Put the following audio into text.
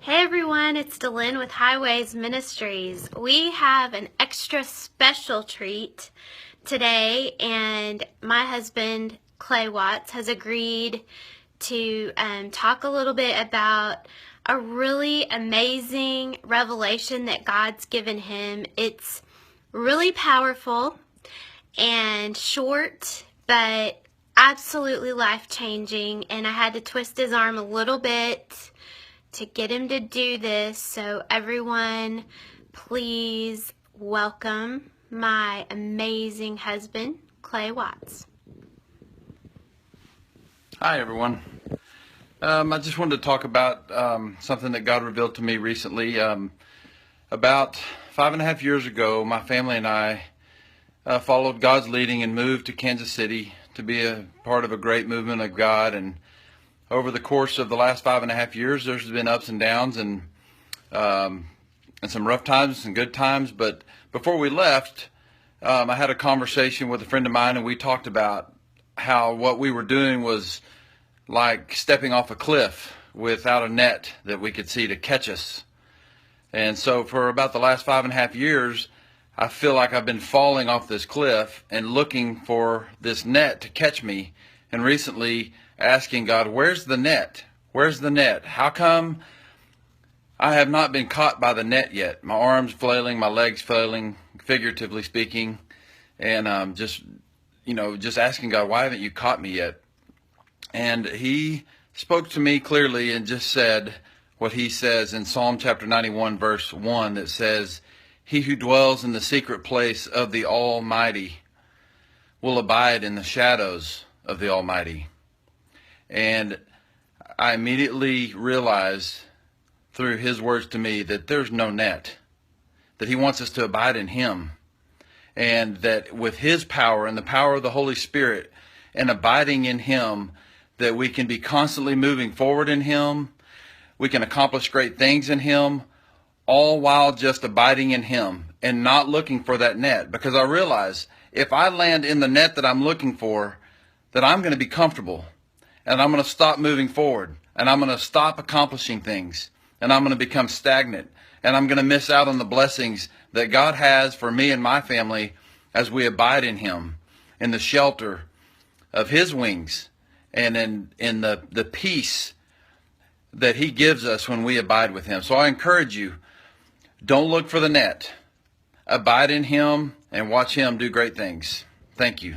Hey everyone, it's Delyn with Highways Ministries. We have an extra special treat today, and my husband, Clay Watts, has agreed to talk a little bit about a really amazing revelation that God's given him. It's really powerful and short, but absolutely life-changing, and I had to twist his arm a little bit to get him to do this. So everyone, please welcome my amazing husband, Clay Watts. Hi, everyone. I just wanted to talk about something that God revealed to me recently. About 5.5 years ago, my family and I followed God's leading and moved to Kansas City to be a part of a great movement of God. And over the course of the last 5.5 years, there's been ups and downs and some rough times and good times. But before we left, I had a conversation with a friend of mine, and we talked about how what we were doing was like stepping off a cliff without a net that we could see to catch us. And so for about the last 5.5 years, I feel like I've been falling off this cliff and looking for this net to catch me. And recently asking God, where's the net? Where's the net? How come I have not been caught by the net yet? My arms flailing, my legs flailing, figuratively speaking. And just asking God, why haven't you caught me yet? And he spoke to me clearly and just said what he says in Psalm chapter 91, verse 1, that says, "He who dwells in the secret place of the Almighty will abide in the shadows of the Almighty." And I immediately realized through his words to me that there's no net, that he wants us to abide in him, and that with his power and the power of the Holy Spirit and abiding in him, that we can be constantly moving forward in him. We can accomplish great things in him, all while just abiding in him and not looking for that net. Because I realize if I land in the net that I'm looking for, that I'm going to be comfortable, and I'm going to stop moving forward, and I'm going to stop accomplishing things, and I'm going to become stagnant, and I'm going to miss out on the blessings that God has for me and my family as we abide in him, in the shelter of his wings, and in the peace that he gives us when we abide with him. So I encourage you, don't look for the net. Abide in him and watch him do great things. Thank you.